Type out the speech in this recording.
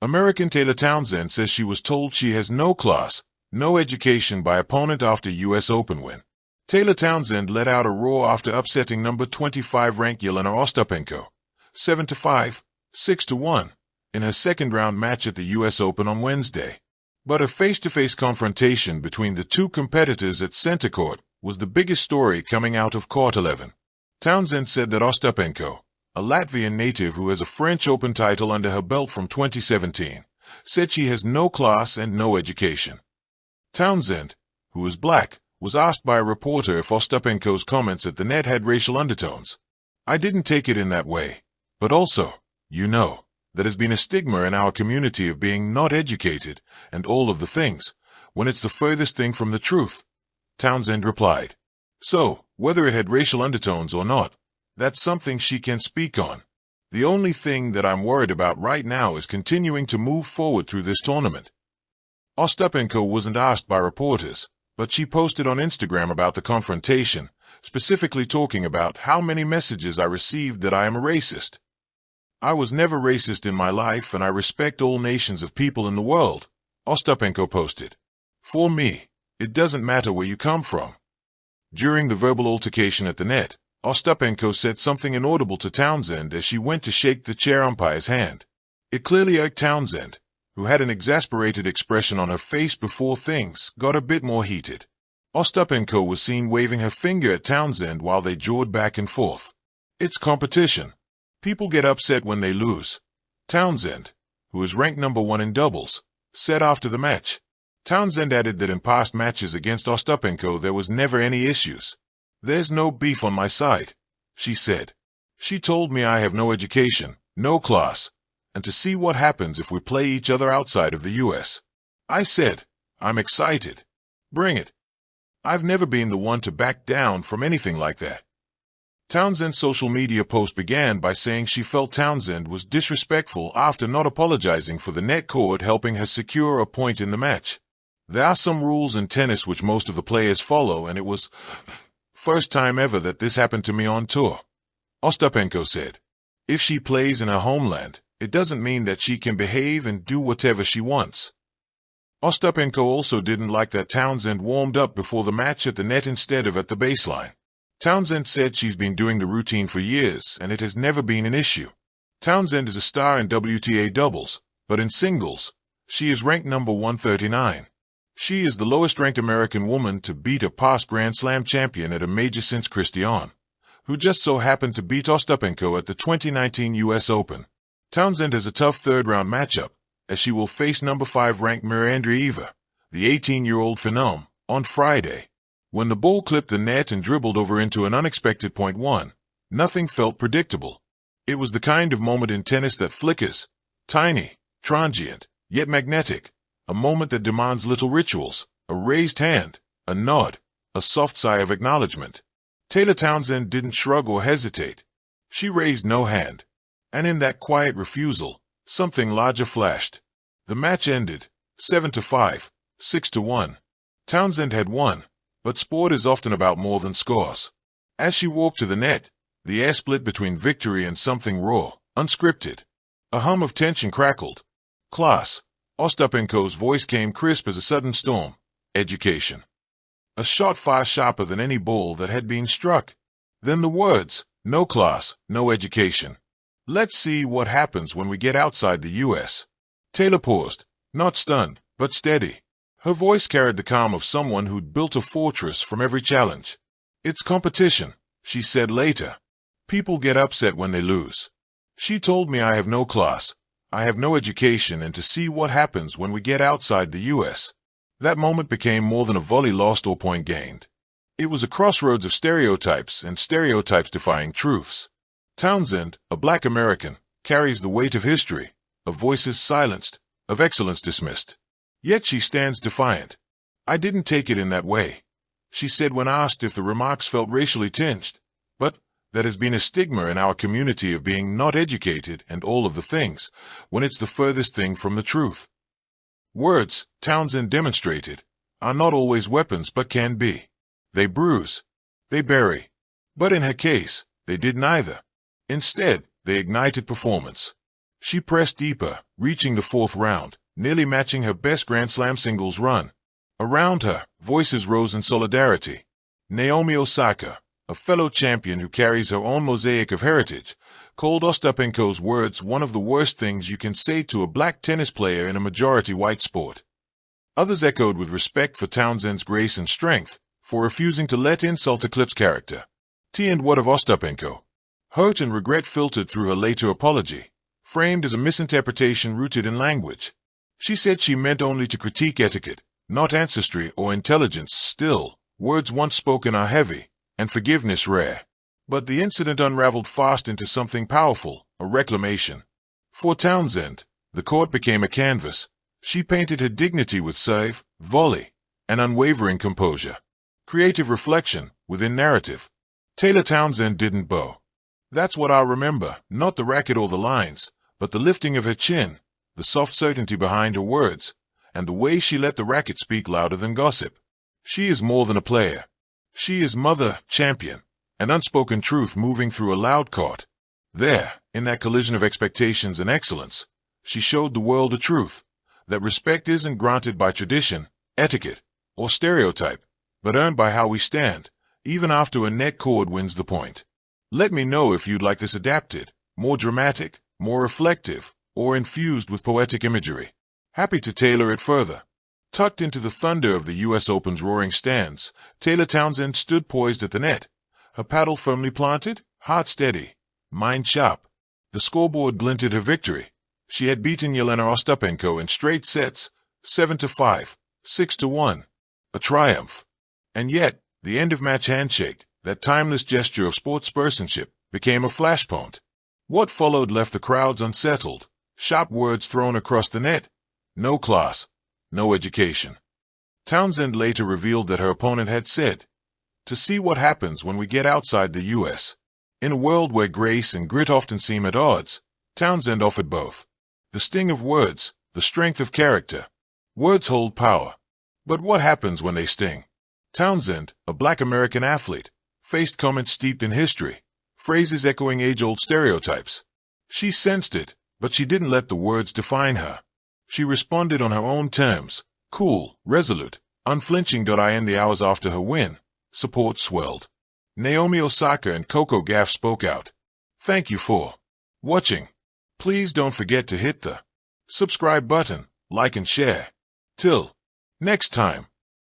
American Taylor Townsend says she was told she has no class, no education by opponent after U.S. Open win. Taylor Townsend let out a roar after upsetting number 25 ranked Jelena Ostapenko 7-5, 6-1 in her second-round match at the U.S. Open on Wednesday. But a face-to-face confrontation between the two competitors at center court was the biggest story coming out of Court 11. Townsend said that Ostapenko, a Latvian native who has a French Open title under her belt from 2017, said she has no class and no education. Townsend, who is black, was asked by a reporter if Ostapenko's comments at the net had racial undertones. "I didn't take it in that way. But also, you know, there has been a stigma in our community of being not educated and all of the things, when it's the furthest thing from the truth," Townsend replied. "So, whether it had racial undertones or not, that's something she can speak on. The only thing that I'm worried about right now is continuing to move forward through this tournament." Ostapenko wasn't asked by reporters, but she posted on Instagram about the confrontation, specifically talking about how many messages I received that I am a racist. "I was never racist in my life and I respect all nations of people in the world," Ostapenko posted. "For me, it doesn't matter where you come from." During the verbal altercation at the net, Ostapenko said something inaudible to Townsend as she went to shake the chair umpire's hand. It clearly irked Townsend, who had an exasperated expression on her face before things got a bit more heated. Ostapenko was seen waving her finger at Townsend while they jawed back and forth. "It's competition. People get upset when they lose," Townsend, who is ranked number 1 in doubles, said after the match. Townsend added that in past matches against Ostapenko there was never any issues. "There's no beef on my side," she said. "She told me I have no education, no class, and to see what happens if we play each other outside of the U.S. I said, I'm excited. Bring it. I've never been the one to back down from anything like that." Townsend's social media post began by saying she felt Townsend was disrespectful after not apologizing for the net cord helping her secure a point in the match. "There are some rules in tennis which most of the players follow, and it was first time ever that this happened to me on tour," Ostapenko said. "If she plays in her homeland, it doesn't mean that she can behave and do whatever she wants." Ostapenko also didn't like that Townsend warmed up before the match at the net instead of at the baseline. Townsend said she's been doing the routine for years and it has never been an issue. Townsend is a star in WTA doubles, but in singles, she is ranked number 139. She is the lowest-ranked American woman to beat a past Grand Slam champion at a major since Christiane, who just so happened to beat Ostapenko at the 2019 U.S. Open. Townsend has a tough third-round matchup, as she will face number 5 ranked Andreeva, the 18-year-old phenom, on Friday. When the ball clipped the net and dribbled over into an unexpected point 1, nothing felt predictable. It was the kind of moment in tennis that flickers, tiny, transient, yet magnetic, a moment that demands little rituals, a raised hand, a nod, a soft sigh of acknowledgement. Taylor Townsend didn't shrug or hesitate. She raised no hand. And in that quiet refusal, something larger flashed. The match ended, 7-5, 6-1. Townsend had won, but sport is often about more than scores. As she walked to the net, the air split between victory and something raw, unscripted. A hum of tension crackled. "Class." Ostapenko's voice came crisp as a sudden storm. "Education." A shot far sharper than any ball that had been struck. Then the words, "No class, no education. Let's see what happens when we get outside the U.S." Taylor paused, not stunned, but steady. Her voice carried the calm of someone who'd built a fortress from every challenge. "It's competition," she said later. "People get upset when they lose. She told me I have no class, I have no education, and to see what happens when we get outside the U.S. That moment became more than a volley lost or point gained. It was a crossroads of stereotypes and stereotypes-defying truths. Townsend, a black American, carries the weight of history, of voices silenced, of excellence dismissed. Yet she stands defiant. "I didn't take it in that way," she said when asked if the remarks felt racially tinged. "But that has been a stigma in our community of being not educated and all of the things, when it's the furthest thing from the truth." Words, Townsend demonstrated, are not always weapons but can be. They bruise. They bury. But in her case, they did neither. Instead, they ignited performance. She pressed deeper, reaching the fourth round, nearly matching her best Grand Slam singles run. Around her, voices rose in solidarity. Naomi Osaka, a fellow champion who carries her own mosaic of heritage, called Ostapenko's words one of the worst things you can say to a black tennis player in a majority white sport. Others echoed with respect for Townsend's grace and strength, for refusing to let insult eclipse character. And what of Ostapenko? Hurt and regret filtered through her later apology, framed as a misinterpretation rooted in language. She said she meant only to critique etiquette, not ancestry or intelligence. Still, words once spoken are heavy, and forgiveness rare. But the incident unraveled fast into something powerful, a reclamation. For Townsend, the court became a canvas. She painted her dignity with serve, volley, and unwavering composure. Creative reflection within narrative. Taylor Townsend didn't bow. That's what I'll remember, not the racket or the lines, but the lifting of her chin, the soft certainty behind her words, and the way she let the racket speak louder than gossip. She is more than a player. She is mother, champion, an unspoken truth moving through a loud court. There, in that collision of expectations and excellence, she showed the world a truth, that respect isn't granted by tradition, etiquette, or stereotype, but earned by how we stand, even after a net chord wins the point. Let me know if you'd like this adapted, more dramatic, more reflective, or infused with poetic imagery. Happy to tailor it further. Tucked into the thunder of the U.S. Open's roaring stands, Taylor Townsend stood poised at the net, her paddle firmly planted, heart steady, mind sharp. The scoreboard glinted her victory. She had beaten Jelena Ostapenko in straight sets, 7-5, 6-1. A triumph. And yet, the end-of-match handshake, that timeless gesture of sportspersonship, became a flashpoint. What followed left the crowds unsettled, sharp words thrown across the net. No class, no education. Townsend later revealed that her opponent had said, "To see what happens when we get outside the U.S." In a world where grace and grit often seem at odds, Townsend offered both. The sting of words, the strength of character. Words hold power. But what happens when they sting? Townsend, a black American athlete, faced comments steeped in history, phrases echoing age-old stereotypes. She sensed it, but she didn't let the words define her. She responded on her own terms, cool, resolute, unflinching. In the hours after her win, support swelled. Naomi Osaka and Coco Gauff spoke out. Thank you for watching. Please don't forget to hit the subscribe button, like and share. Till next time.